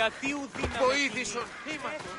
Γιατί ουδήνα βοήθησον, είμαστε.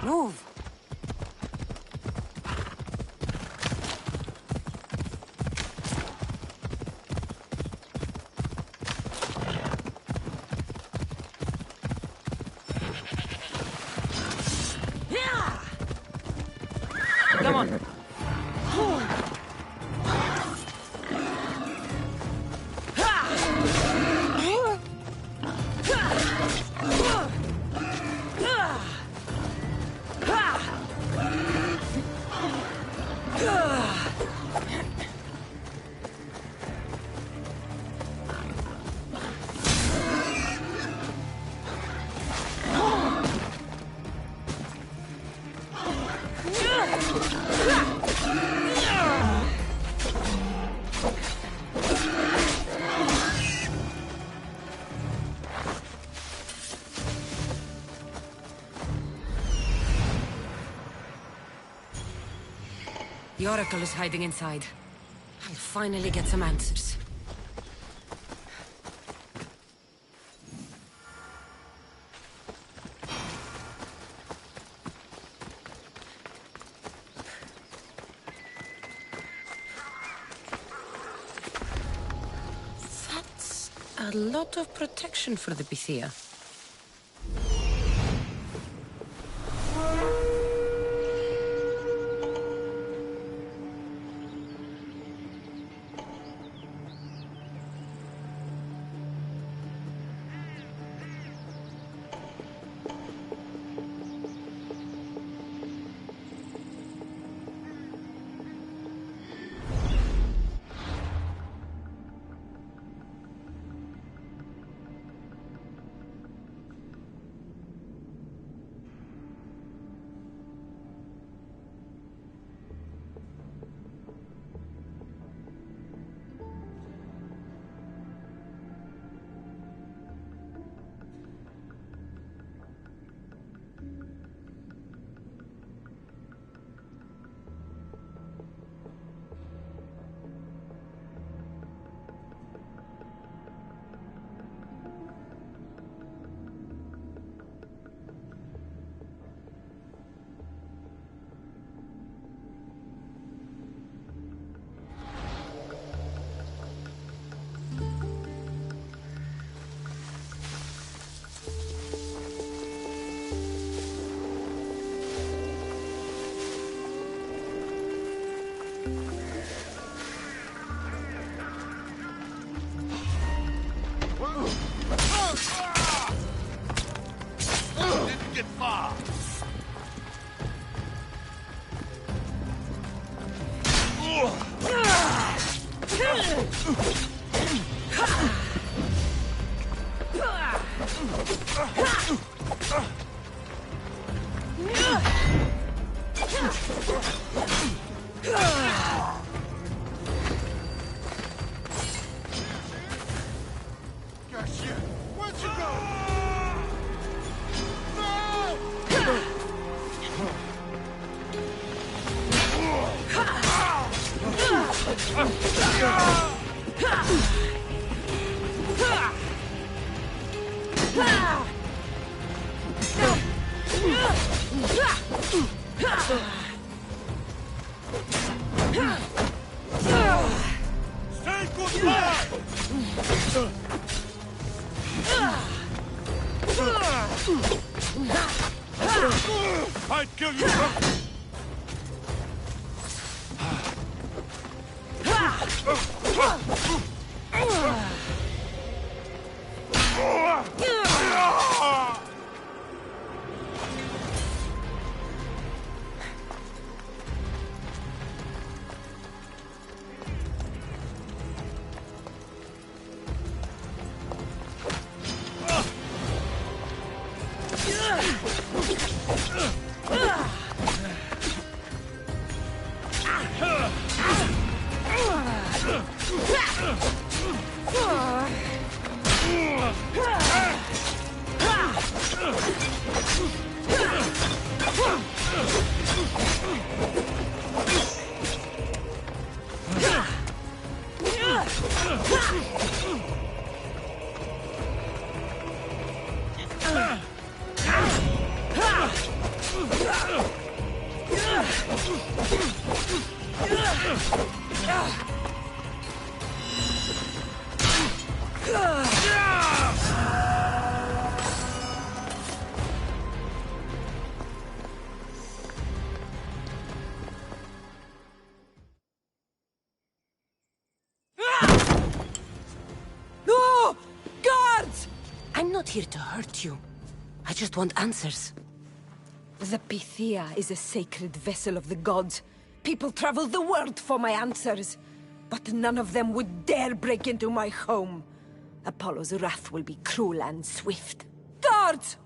Move! Come on. The Oracle is hiding inside. I'll finally get some answers. That's a lot of protection for the Pythia. Didn't get far. Cashier, where'd you go? Say goodbye! I'd kill you! No! Guards! I'm not here to hurt you. I just want answers. The Pythia is a sacred vessel of the gods. People travel the world for my answers. But none of them would dare break into my home. Apollo's wrath will be cruel and swift. Guards!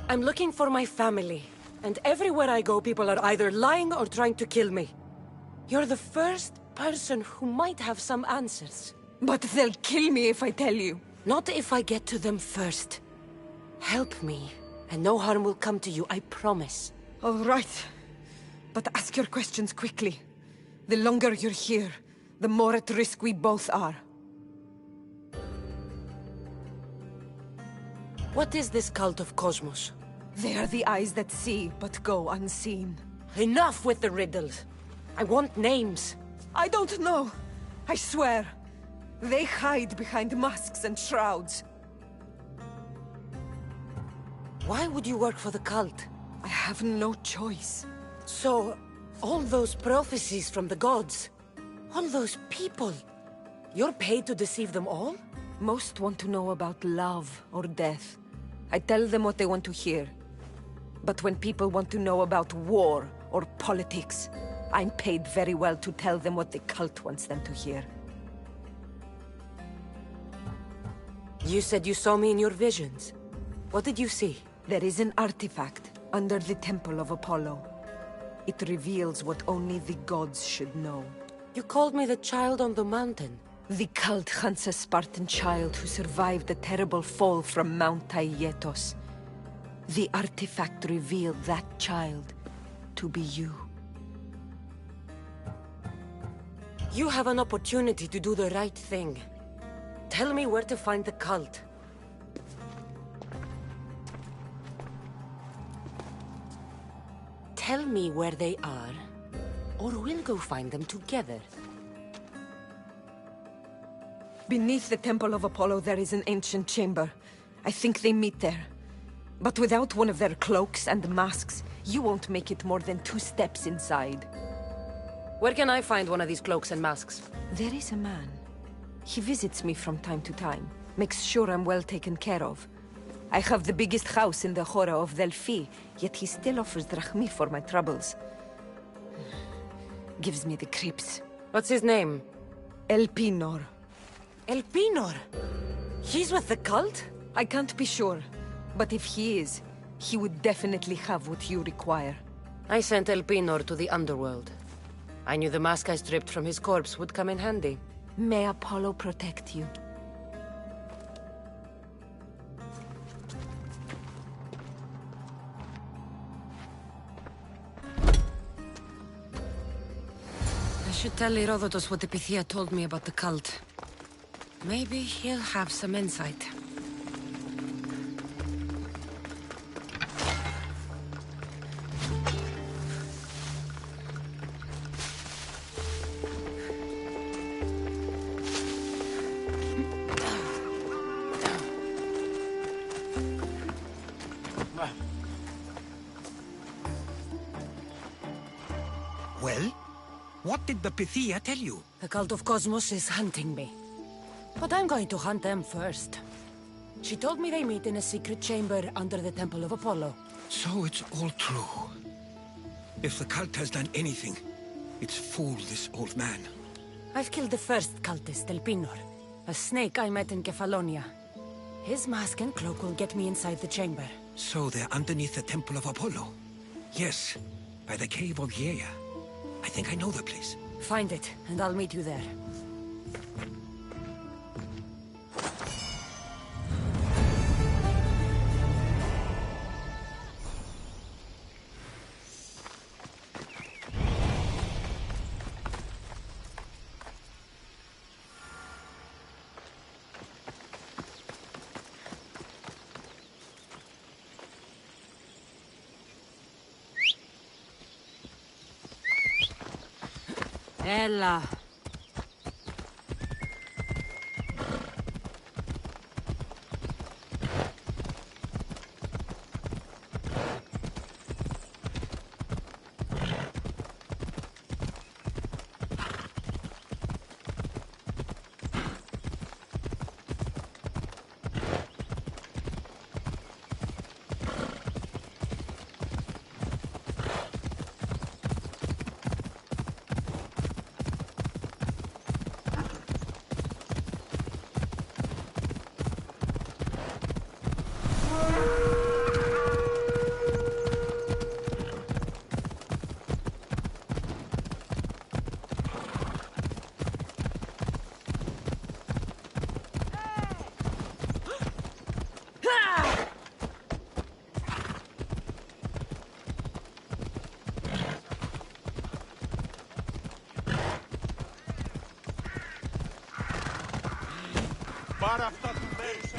I'm looking for my family. And everywhere I go, people are either lying or trying to kill me. You're the first person who might have some answers. But they'll kill me if I tell you. Not if I get to them first. Help me, and no harm will come to you, I promise. All right. But ask your questions quickly. The longer you're here, the more at risk we both are. What is this cult of Cosmos? They are the eyes that see, but go unseen. Enough with the riddles. I want names. I don't know. I swear. They hide behind masks and shrouds. Why would you work for the cult? I have no choice. So, all those prophecies from the gods, all those people, you're paid to deceive them all? Most want to know about love or death. I tell them what they want to hear. But when people want to know about war or politics, I'm paid very well to tell them what the cult wants them to hear. You said you saw me in your visions. What did you see? There is an artifact under the Temple of Apollo. It reveals what only the gods should know. You called me the child on the mountain. The cult hunts a Spartan child who survived the terrible fall from Mount Taygetos. The artifact revealed that child to be you. You have an opportunity to do the right thing. Tell me where to find the cult. Tell me where they are, or we'll go find them together. Beneath the Temple of Apollo there is an ancient chamber. I think they meet there. But without one of their cloaks and masks, you won't make it more than 2 steps inside. Where can I find one of these cloaks and masks? There is a man. He visits me from time to time, makes sure I'm well taken care of. I have the biggest house in the Hora of Delphi, yet he still offers drachmi for my troubles. Gives me the creeps. What's his name? Elpinor. Elpinor? He's with the cult? I can't be sure, but if he is, he would definitely have what you require. I sent Elpinor to the underworld. I knew the mask I stripped from his corpse would come in handy. May Apollo protect you. I should tell Herodotus what the Pythia told me about the cult. Maybe he'll have some insight. Well? What did the Pythia tell you? The cult of Cosmos is hunting me. But I'm going to hunt them first. She told me they meet in a secret chamber under the Temple of Apollo. So it's all true. If the cult has done anything, it's fooled this old man. I've killed the first cultist, Elpinor, a snake I met in Kefalonia. His mask and cloak will get me inside the chamber. So they're underneath the Temple of Apollo? Yes, by the cave of Yea. I think I know the place. Find it, and I'll meet you there. Ella. Παραυτά του μέρους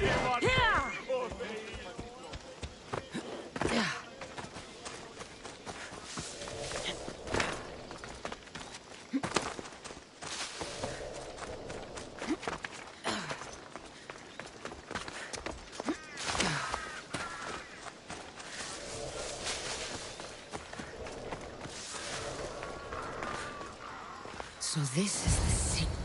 So this is the secret.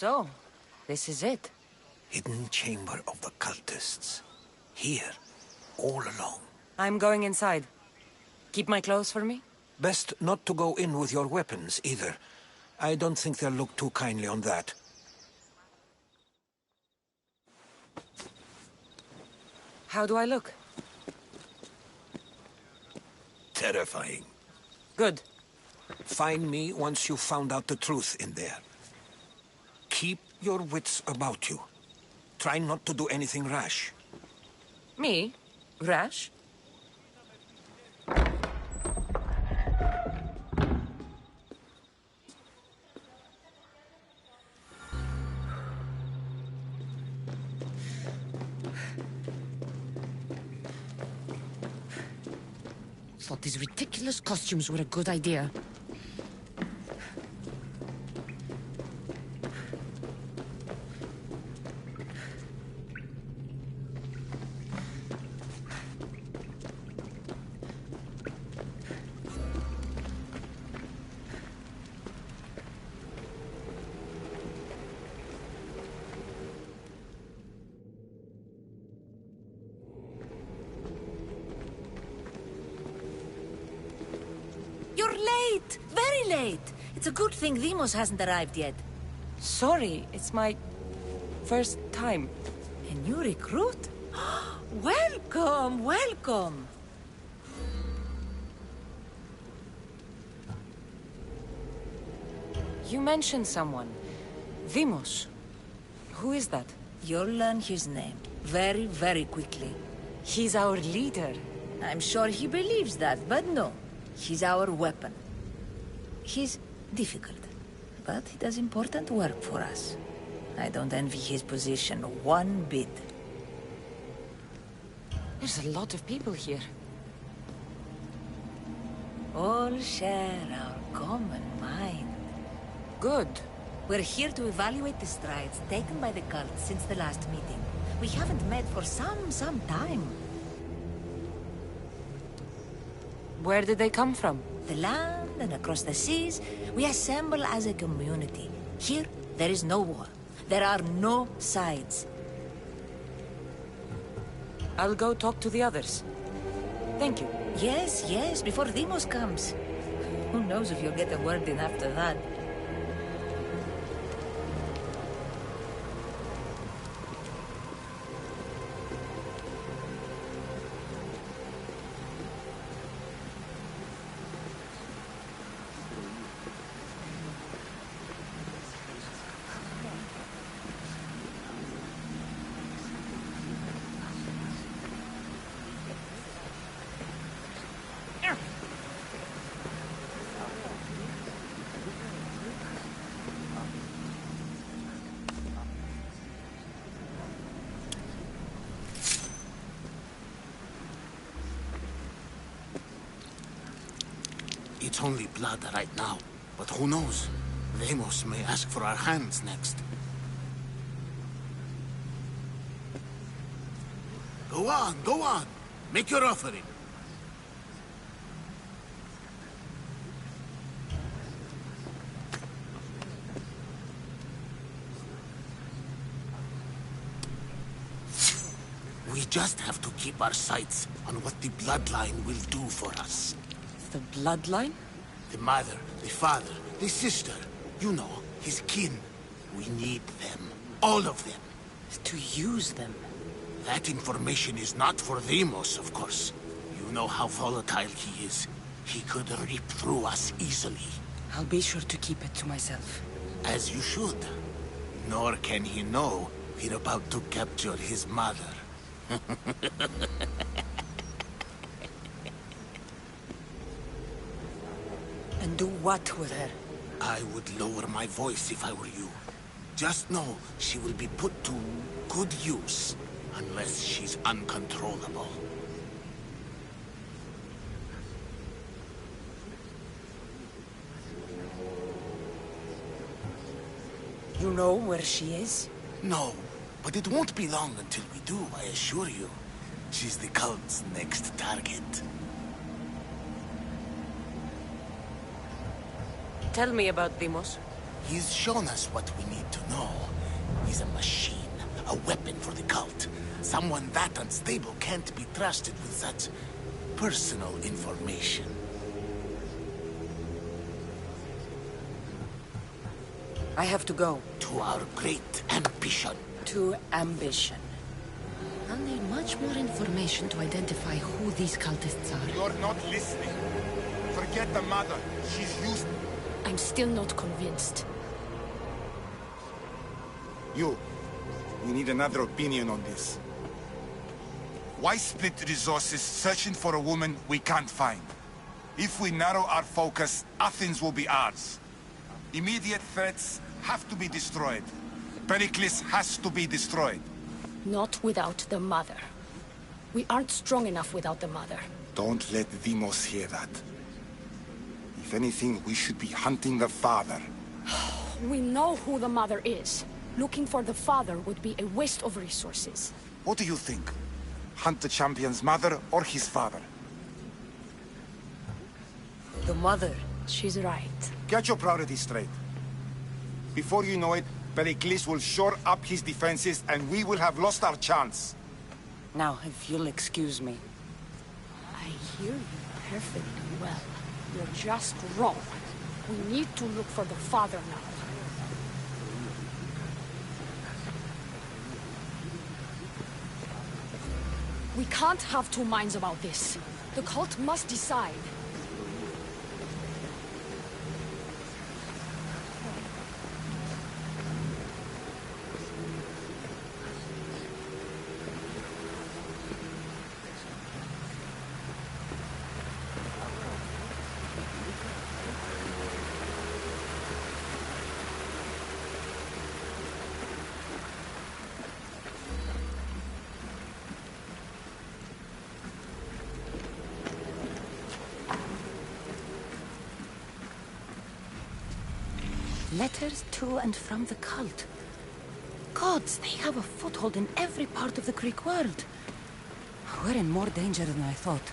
So, this is it. Hidden chamber of the cultists. Here, all along. I'm going inside. Keep my clothes for me? Best not to go in with your weapons, either. I don't think they'll look too kindly on that. How do I look? Terrifying. Good. Find me once you've found out the truth in there. Keep your wits about you. Try not to do anything rash. Me? Rash? Thought these ridiculous costumes were a good idea. You're late! Very late! It's a good thing Demos hasn't arrived yet. Sorry, it's my first time. A new recruit? Welcome, welcome! You mentioned someone. Demos. Who is that? You'll learn his name very, very quickly. He's our leader. I'm sure he believes that, but no. He's our weapon. He's difficult, but he does important work for us. I don't envy his position one bit. There's a lot of people here. All share our common mind. Good. We're here to evaluate the strides taken by the cult since the last meeting. We haven't met for some time. Where did they come from? The land and across the seas, we assemble as a community. Here, there is no war. There are no sides. I'll go talk to the others. Thank you. Yes, yes, before Demos comes. Who knows if you'll get a word in after that. It's only blood right now, but who knows? Deimos may ask for our hands next. Go on, go on. Make your offering. We just have to keep our sights on what the bloodline will do for us. The bloodline? The mother, the father, the sister. You know, his kin. We need them. All of them. To use them. That information is not for Deimos, of course. You know how volatile he is. He could rip through us easily. I'll be sure to keep it to myself. As you should. Nor can he know we're about to capture his mother. And do what with her? I would lower my voice if I were you. Just know she will be put to good use, unless she's uncontrollable. You know where she is? No, but it won't be long until we do, I assure you. She's the cult's next target. Tell me about Deimos. He's shown us what we need to know. He's a machine, a weapon for the cult. Someone that unstable can't be trusted with such personal information. I have to go. To our great ambition. To ambition. I'll need much more information to identify who these cultists are. You're not listening. Forget the mother. She's used... I'm still not convinced. We need another opinion on this. Why split resources searching for a woman we can't find? If we narrow our focus, Athens will be ours. Immediate threats have to be destroyed. Pericles has to be destroyed. Not without the mother. We aren't strong enough without the mother. Don't let Deimos hear that. If anything, we should be hunting the father. We know who the mother is. Looking for the father would be a waste of resources. What do you think? Hunt the champion's mother or his father? The mother. She's right. Get your priorities straight. Before you know it, Pericles will shore up his defenses and we will have lost our chance. Now, if you'll excuse me. I hear you perfectly well. You're just wrong. We need to look for the father now. We can't have two minds about this. The cult must decide. Letters to and from the cult. Gods, they have a foothold in every part of the Greek world. We're in more danger than I thought.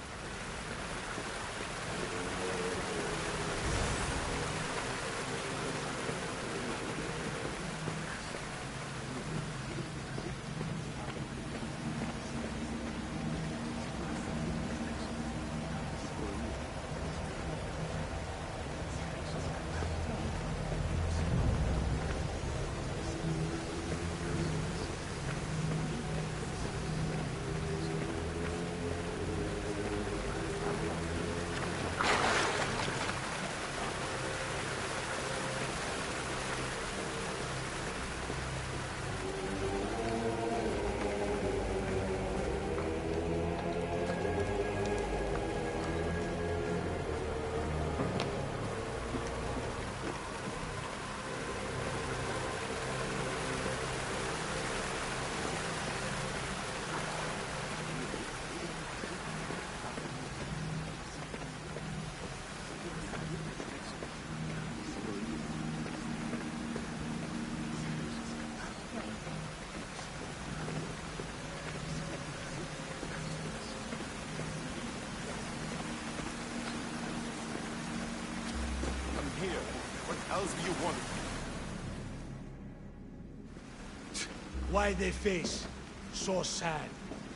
here. What else do you want? Why they face? So sad.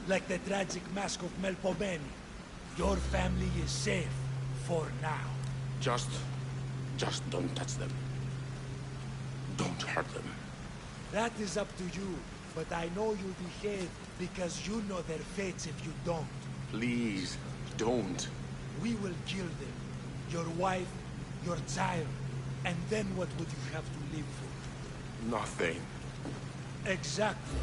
Like the tragic mask of Melpomene. Your family is safe. For now. Just don't touch them. Don't hurt them. That is up to you. But I know you'll behave because you know their fates if you don't. Please, don't. We will kill them. Your wife, your child. And then what would you have to live for? Nothing. Exactly.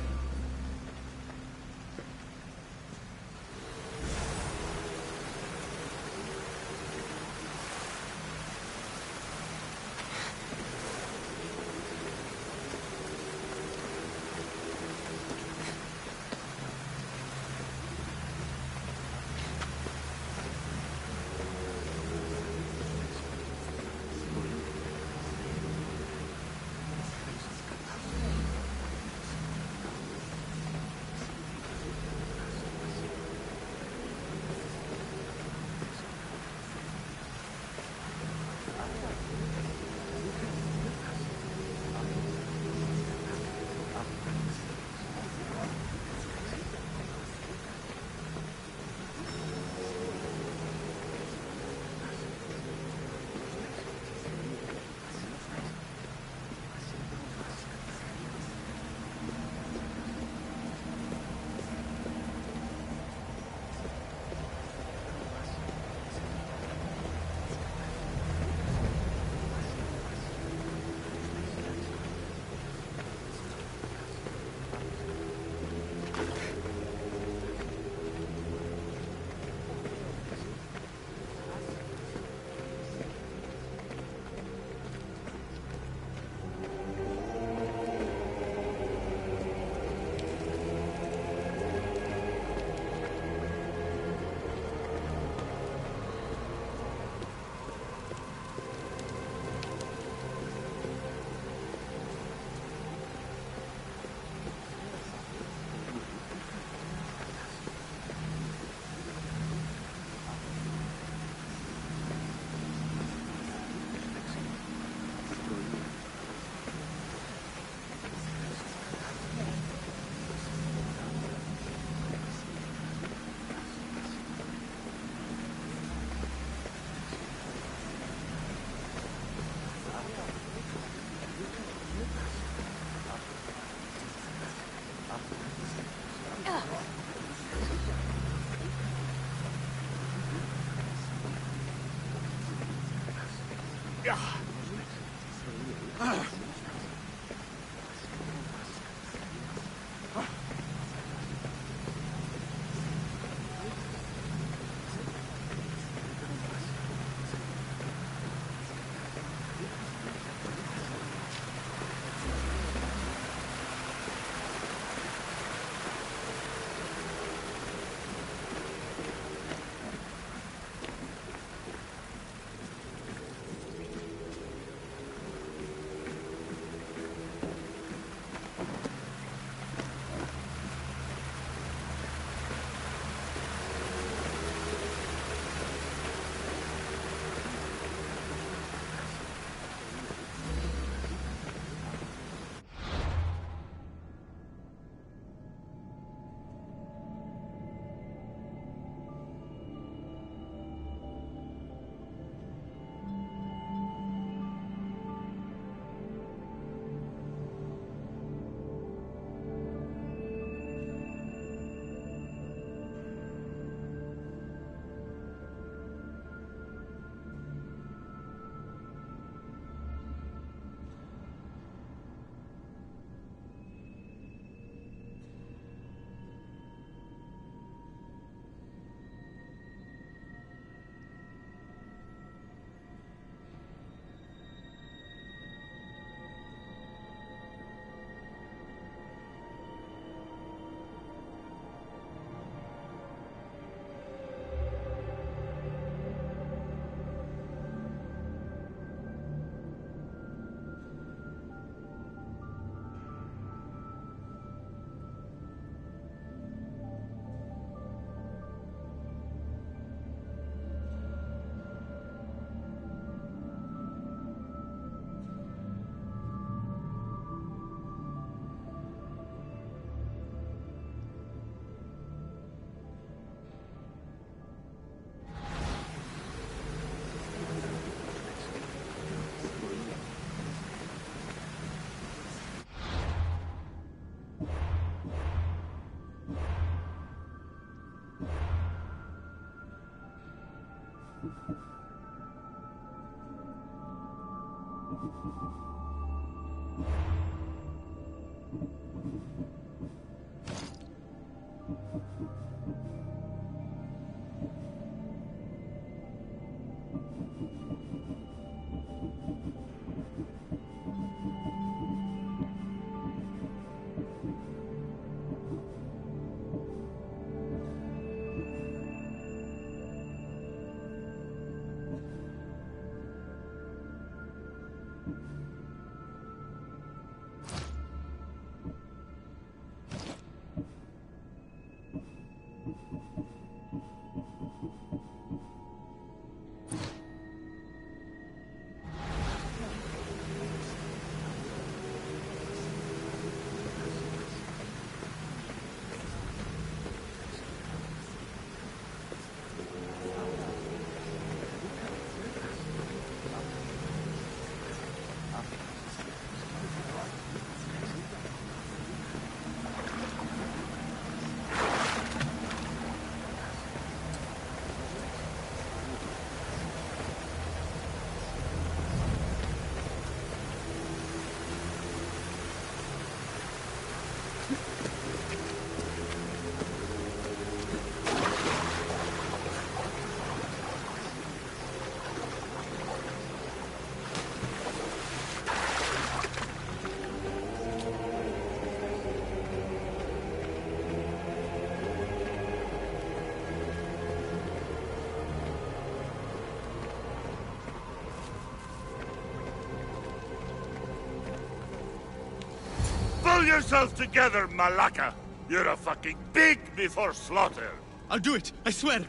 Pull yourself together, Malaka! You're a fucking pig before slaughter! I'll do it, I swear.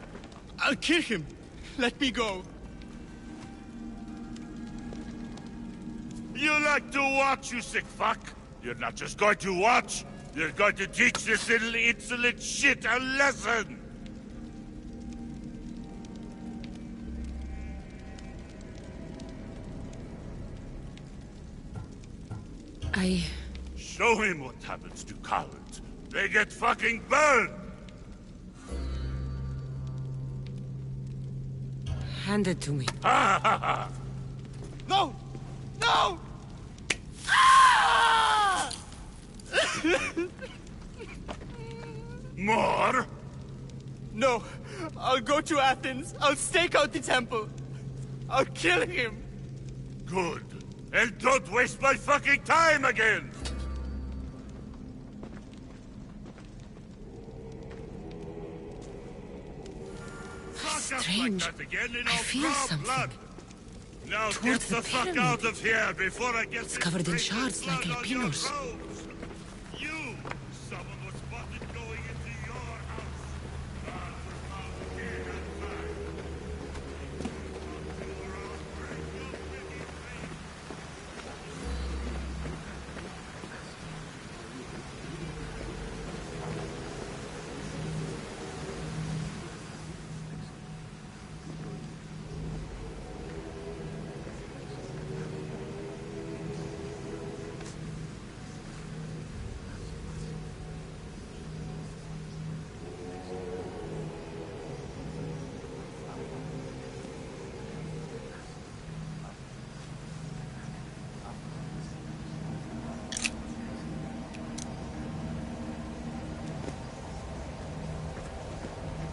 I'll kill him. Let me go. You like to watch, you sick fuck? You're not just going to watch, you're going to teach this little insolent shit a lesson! Show him what happens to cowards. They get fucking burned! Hand it to me. Ha ha ha! No! No! Ah! More? No. I'll go to Athens. I'll stake out the temple. I'll kill him. Good. And don't waste my fucking time again! Strange. Like that again, and I I'll feel draw something. blood. Now Towards get the the fuck pyramid. out of here before I get It's covered in shards like blood on your alpinos. robes. You! Someone was spotted going into your house. God was found dead outside. Your outbreak, you piggy face.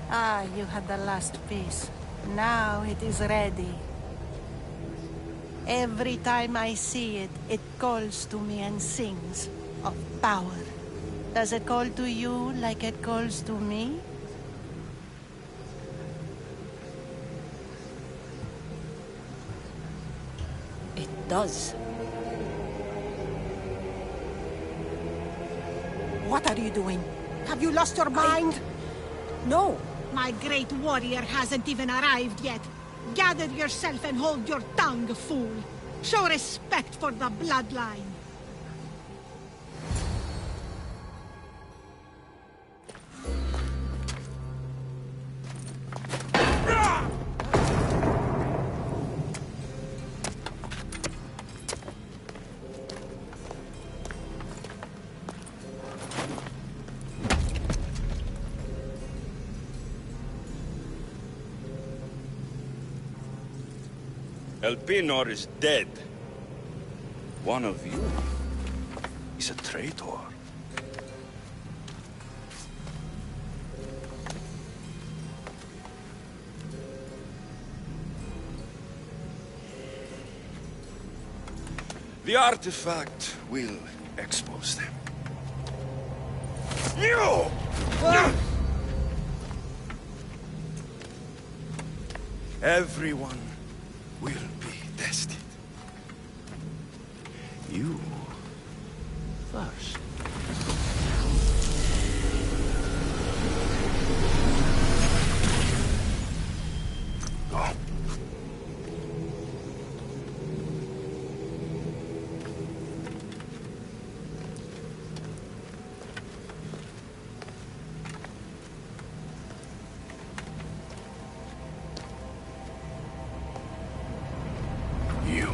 Ah, you had the last piece. Now it is ready. Every time I see it, it calls to me and sings of power. Does it call to you like it calls to me? It does. What are you doing? Have you lost your mind? No. My great warrior hasn't even arrived yet. Gather yourself and hold your tongue, fool. Show respect for the bloodline. Elpinor is dead. One of you is a traitor. The artifact will expose them. You! Everyone will be tested. You first. Go. You.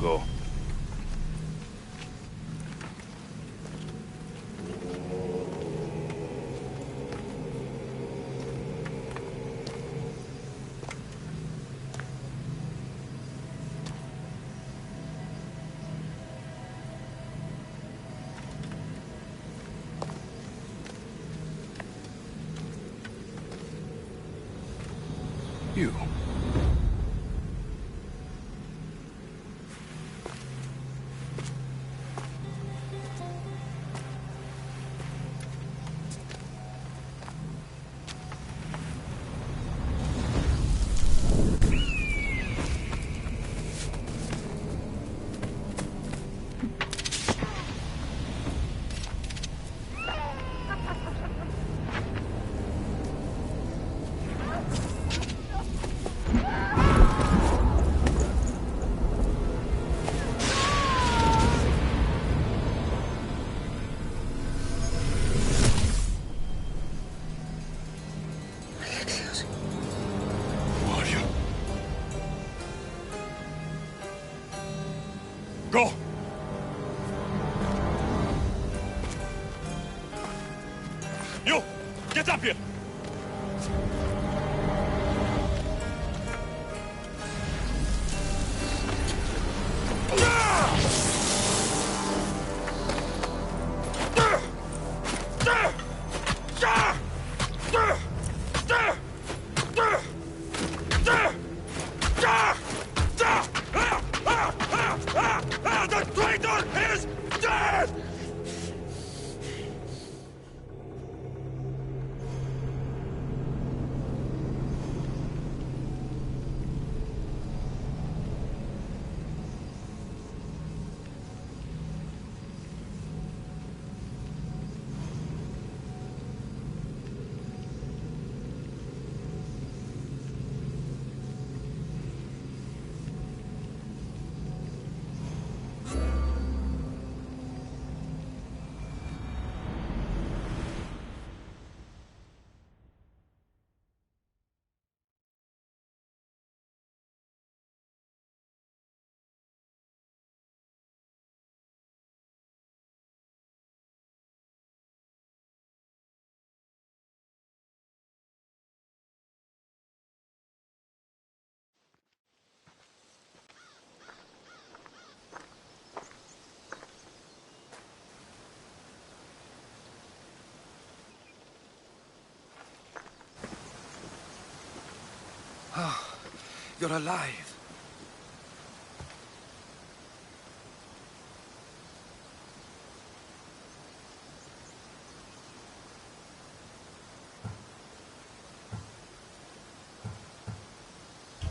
Go. You. Go! You! Get up here! The traitor is dead! You're alive.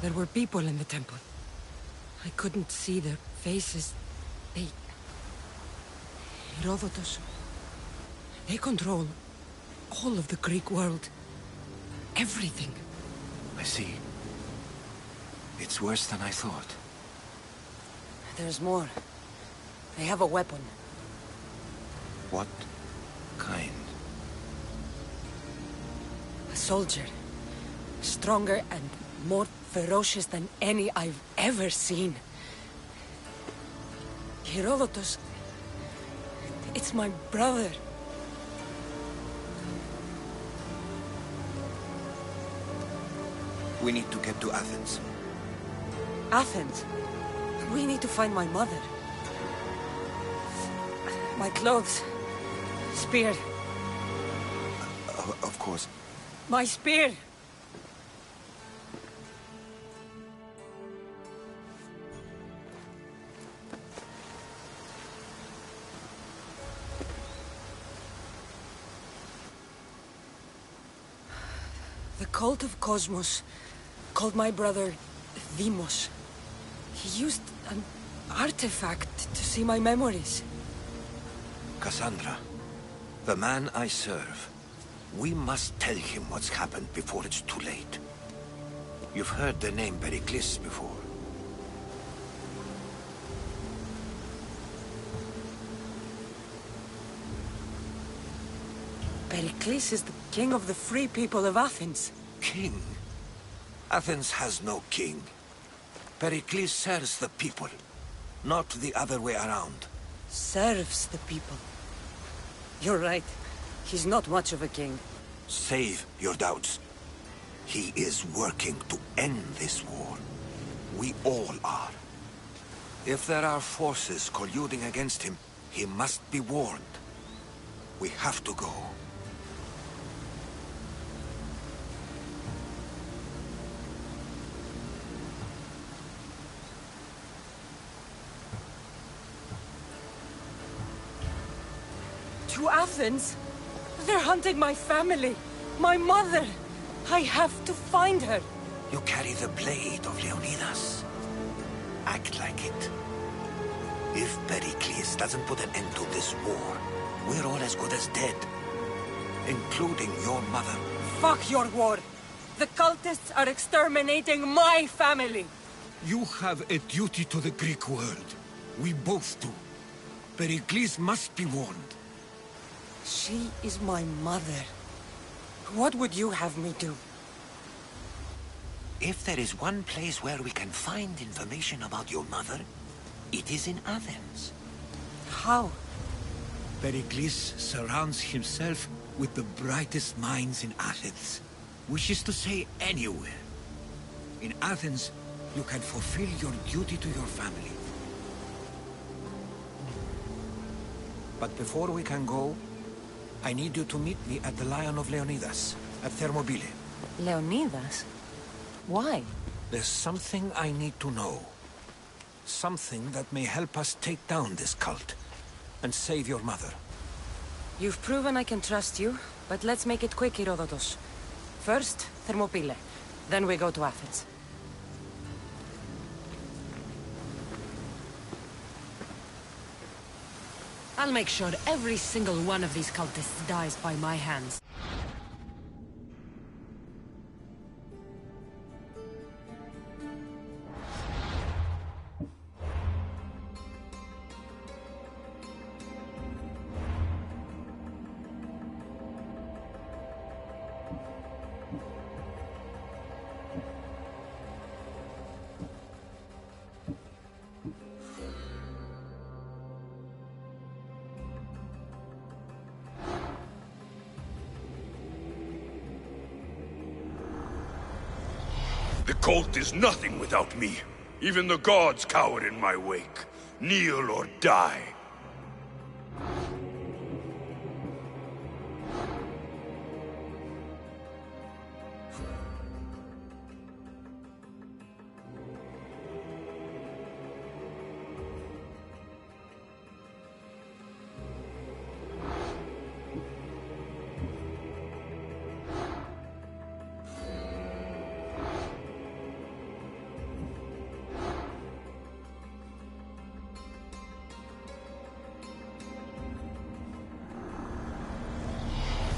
There were people in the temple. I couldn't see their faces. Herodotus. They control all of the Greek world. Everything. I see. It's worse than I thought. There's more. They have a weapon. What kind? A soldier. Stronger and more ferocious than any I've ever seen. Herodotus... It's my brother. We need to get to Athens. Athens? We need to find my mother. My clothes. Spear. Of course. My spear! The cult of Cosmos called my brother Deimos. He used an artifact to see my memories. Cassandra, the man I serve. We must tell him what's happened before it's too late. You've heard the name Pericles before. Pericles is the king of the free people of Athens. King? Athens has no king. Pericles serves the people, not the other way around. Serves the people. You're right. He's not much of a king. Save your doubts. He is working to end this war. We all are. If there are forces colluding against him, he must be warned. We have to go. To Athens? They're hunting my family. My mother. I have to find her. You carry the blade of Leonidas. Act like it. If Pericles doesn't put an end to this war, we're all as good as dead. Including your mother. Fuck your war. The cultists are exterminating my family. You have a duty to the Greek world. We both do. Pericles must be warned. She is my mother. What would you have me do? If there is one place where we can find information about your mother, it is in Athens. How? Pericles surrounds himself with the brightest minds in Athens. Which is to say, anywhere. In Athens, you can fulfill your duty to your family. But before we can go, I need you to meet me at the Lion of Leonidas, at Thermopylae. Leonidas? Why? There's something I need to know. Something that may help us take down this cult, and save your mother. You've proven I can trust you, but let's make it quick, Herodotus. First, Thermopylae. Then we go to Athens. I'll make sure every single one of these cultists dies by my hands. The cult is nothing without me. Even the gods cower in my wake. Kneel or die.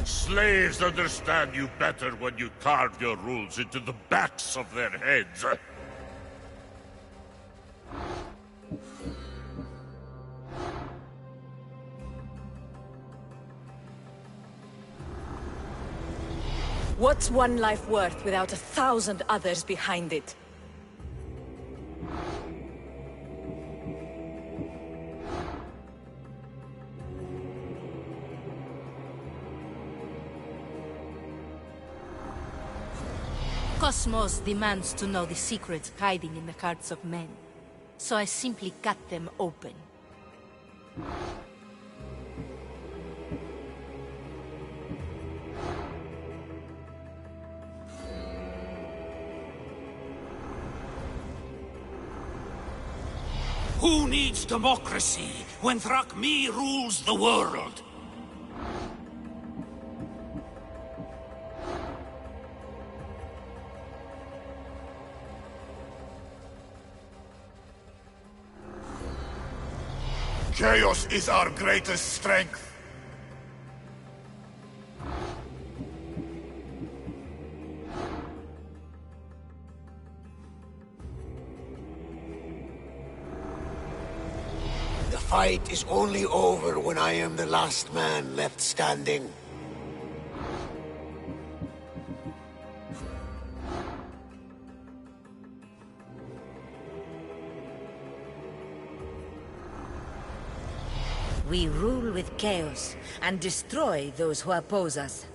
Slaves understand you better when you carve your rules into the backs of their heads. What's one life worth without 1,000 others behind it? cosmos demands to know the secrets hiding in the hearts of men. So I simply cut them open. Who needs democracy when Thrakmi rules the world? Chaos is our greatest strength. The fight is only over when I am the last man left standing. We rule with chaos and destroy those who oppose us.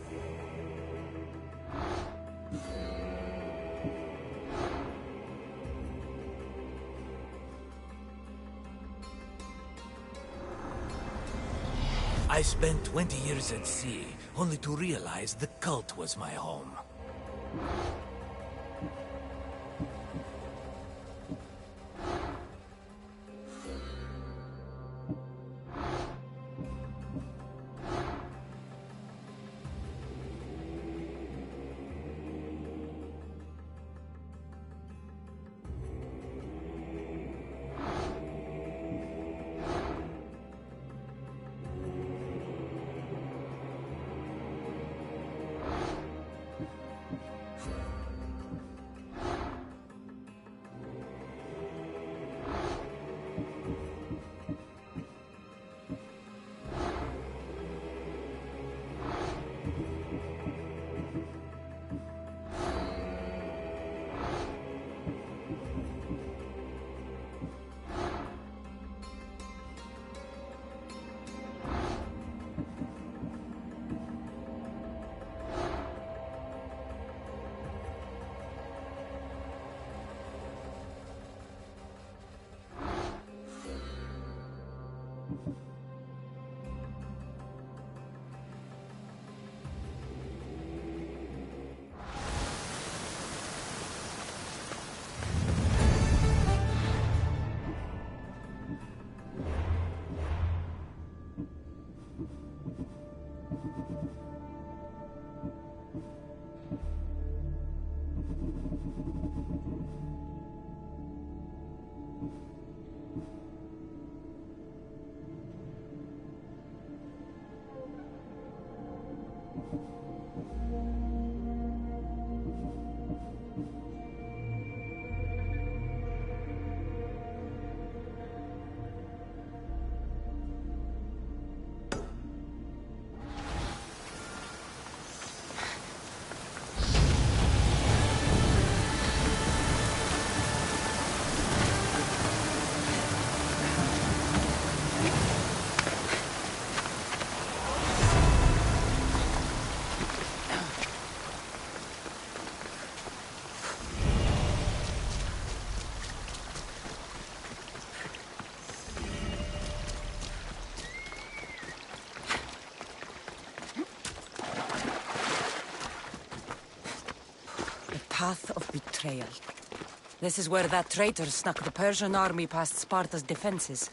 I spent 20 years at sea, only to realize the cult was my home. Path of betrayal. This is where that traitor snuck the Persian army past Sparta's defenses.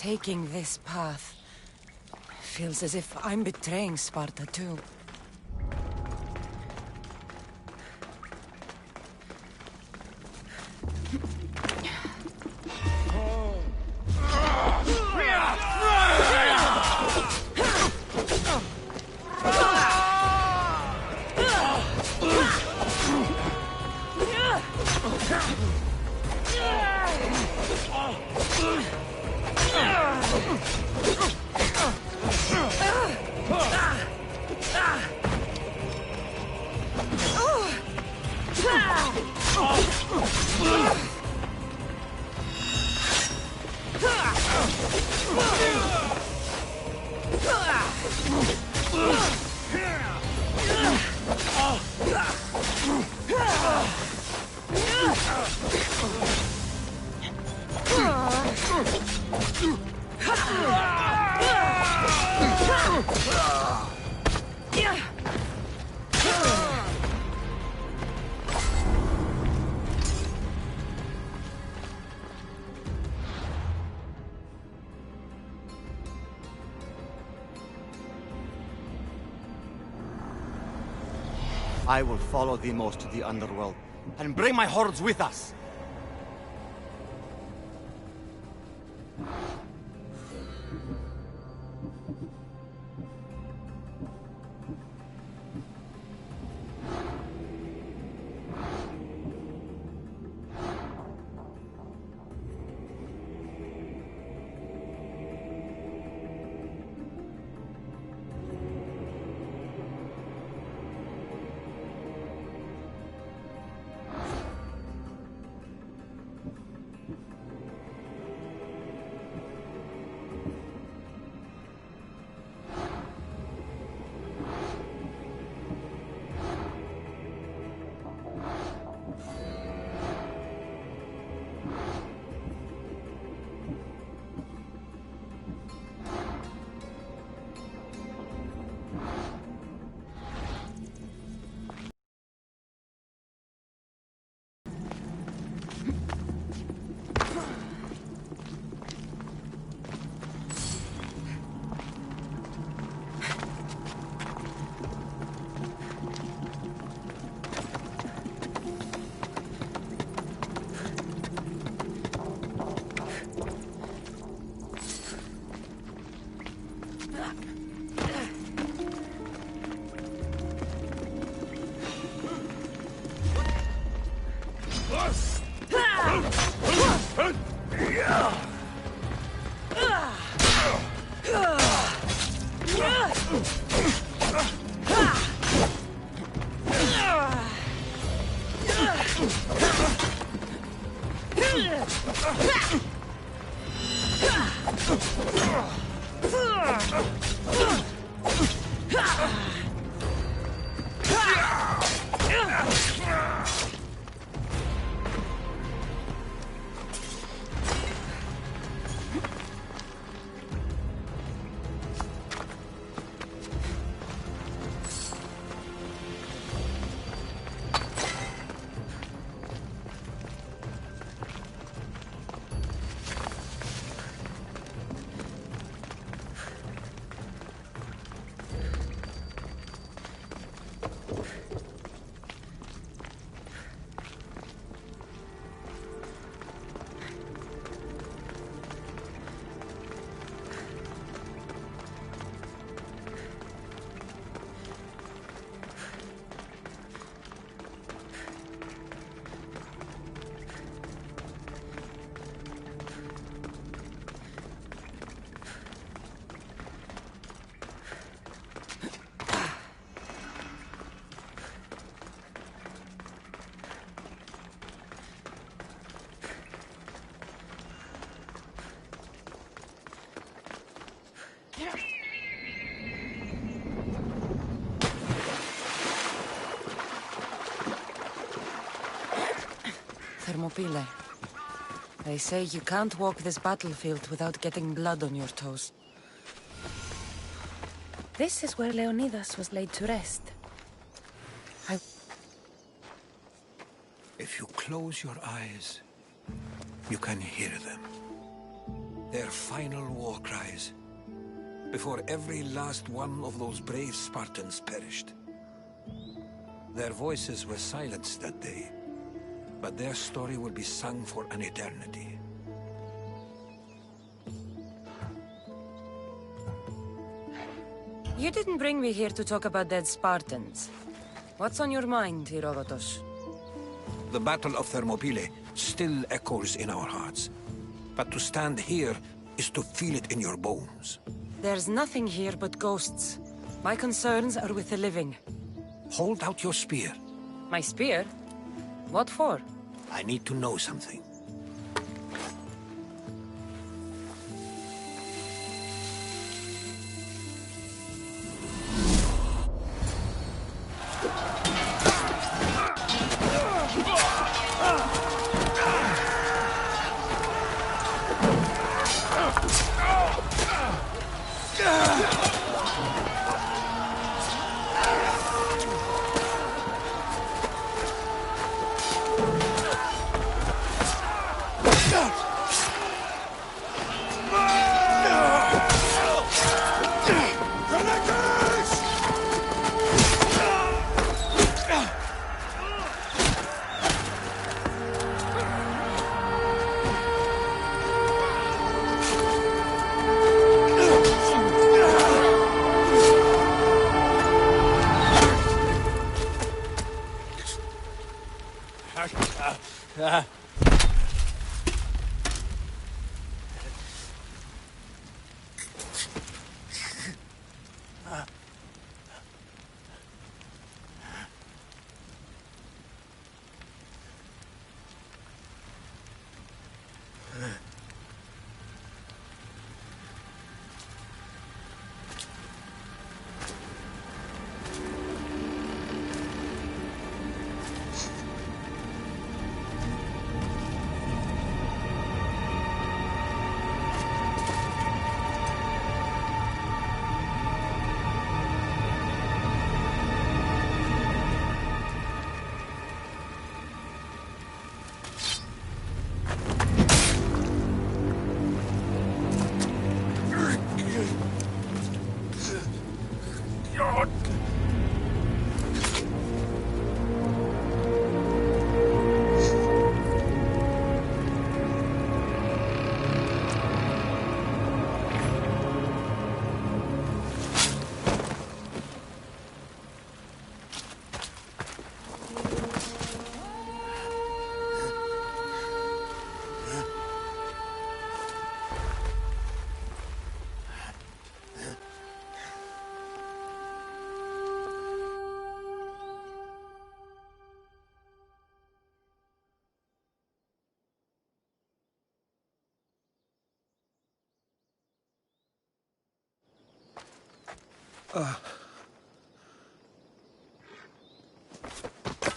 Taking this path feels as if I'm betraying Sparta too. I will follow Demos to the underworld, and bring my hordes with us! Thermopylae. They say you can't walk this battlefield without getting blood on your toes. This is where Leonidas was laid to rest. If you close your eyes, you can hear them. Their final war cries, before every last one of those brave Spartans perished. Their voices were silenced that day, but their story will be sung for an eternity. You didn't bring me here to talk about dead Spartans. What's on your mind, Herodotus? The Battle of Thermopylae still echoes in our hearts. But to stand here is to feel it in your bones. There's nothing here but ghosts. My concerns are with the living. Hold out your spear. My spear? What for? I need to know something.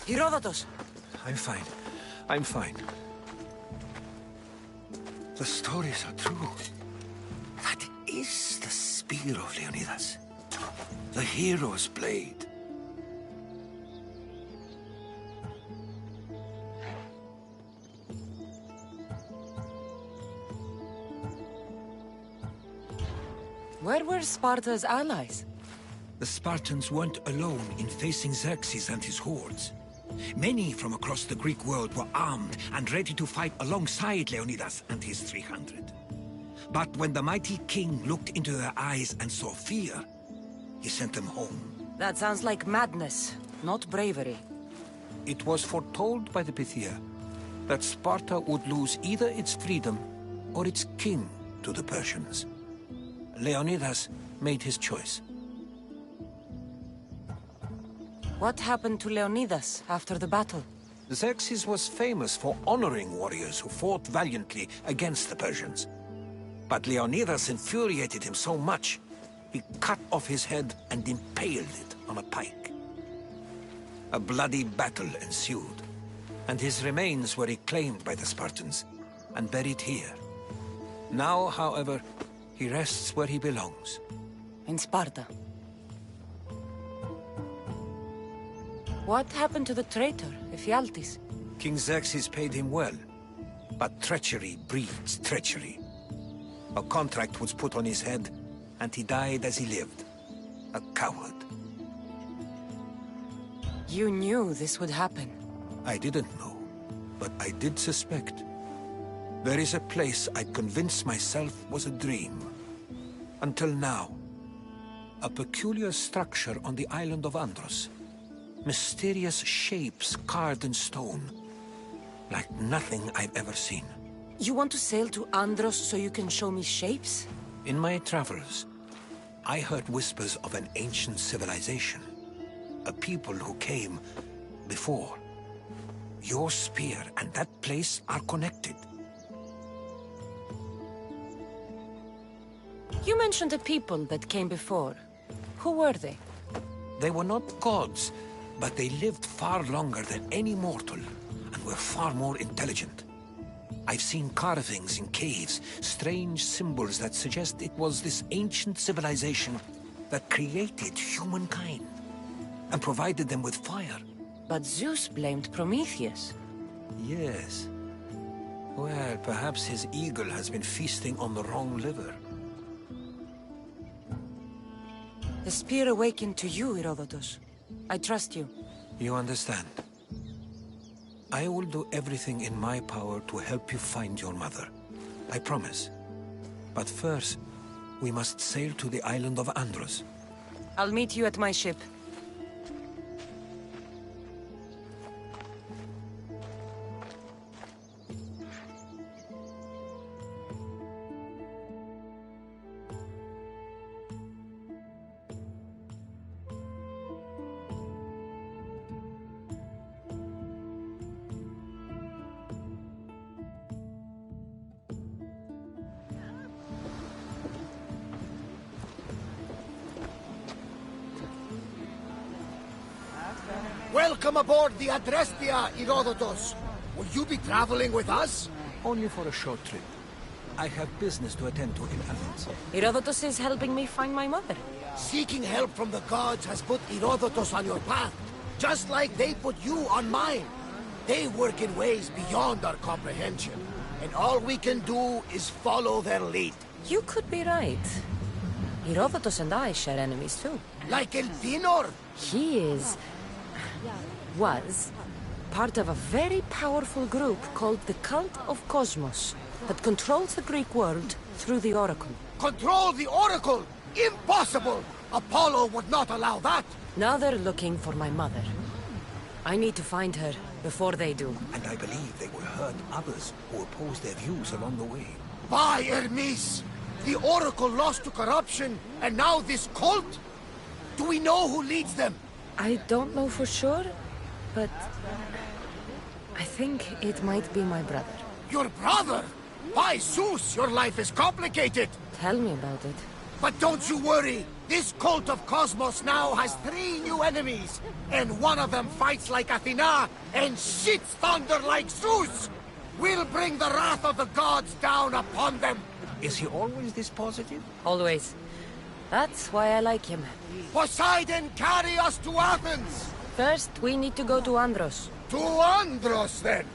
Herodotus! I'm fine. I'm fine. The stories are true. That is the spear of Leonidas. The hero's blade. Where were Sparta's allies? The Spartans weren't alone in facing Xerxes and his hordes. Many from across the Greek world were armed and ready to fight alongside Leonidas and his 300. But when the mighty king looked into their eyes and saw fear, he sent them home. That sounds like madness, not bravery. It was foretold by the Pythia that Sparta would lose either its freedom or its king to the Persians. Leonidas made his choice. What happened to Leonidas after the battle? Xerxes was famous for honoring warriors who fought valiantly against the Persians. But Leonidas infuriated him so much, he cut off his head and impaled it on a pike. A bloody battle ensued, and his remains were reclaimed by the Spartans and buried here. Now, however, he rests where he belongs. In Sparta. What happened to the traitor, Ephialtes? King Xerxes paid him well, but treachery breeds treachery. A contract was put on his head, and he died as he lived. A coward. You knew this would happen. I didn't know, but I did suspect. There is a place I'd convinced myself was a dream. Until now. A peculiar structure on the island of Andros. Mysterious shapes carved in stone. Like nothing I've ever seen. You want to sail to Andros so you can show me shapes? In my travels, I heard whispers of an ancient civilization. A people who came before. Your spear and that place are connected. You mentioned a people that came before. Who were they? They were not gods, but they lived far longer than any mortal, and were far more intelligent. I've seen carvings in caves, strange symbols that suggest it was this ancient civilization that created humankind, and provided them with fire. But Zeus blamed Prometheus. Yes. Well, perhaps his eagle has been feasting on the wrong liver. The spear awakened to you, Herodotus. I trust you. You understand. I will do everything in my power to help you find your mother. I promise. But first, we must sail to the island of Andros. I'll meet you at my ship. Welcome aboard the Adrestia, Herodotus. Will you be traveling with us? Only for a short trip. I have business to attend to in Athens. Herodotus is helping me find my mother. Seeking help from the gods has put Herodotus on your path, just like they put you on mine. They work in ways beyond our comprehension, and all we can do is follow their lead. You could be right. Herodotus and I share enemies too. Like Elpinor? He was part of a very powerful group called the Cult of Cosmos that controls the Greek world through the Oracle. Control the Oracle? Impossible! Apollo would not allow that! Now they're looking for my mother. I need to find her before they do. And I believe they will hurt others who oppose their views along the way. By Hermes! The Oracle lost to corruption, and now this cult? Do we know who leads them? I don't know for sure, but I think it might be my brother. Your brother? By Zeus, your life is complicated! Tell me about it. But don't you worry! This cult of Cosmos now has 3 new enemies, and one of them fights like Athena and shits thunder like Zeus! We'll bring the wrath of the gods down upon them! Is he always this positive? Always. That's why I like him. Poseidon, carry us to Athens! First, we need to go to Andros. To Andros, then?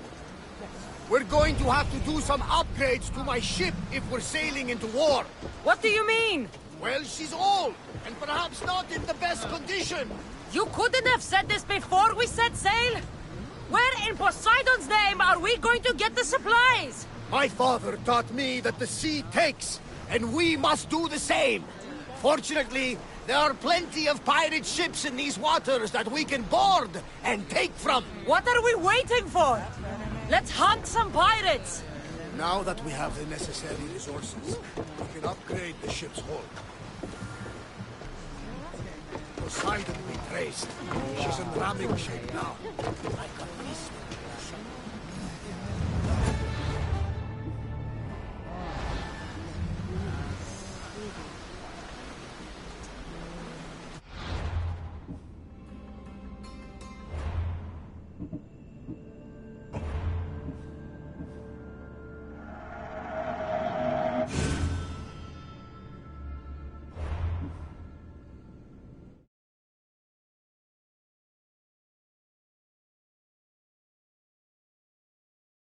We're going to have to do some upgrades to my ship if we're sailing into war. What do you mean? Well, she's old, and perhaps not in the best condition. You couldn't have said this before we set sail? Where in Poseidon's name are we going to get the supplies? My father taught me that the sea takes, and we must do the same. Fortunately, there are plenty of pirate ships in these waters that we can board and take from. What are we waiting for? Let's hunt some pirates! Now that we have the necessary resources, we can upgrade the ship's hull. Poseidon be traced. She's in ramming shape now. Like a beast.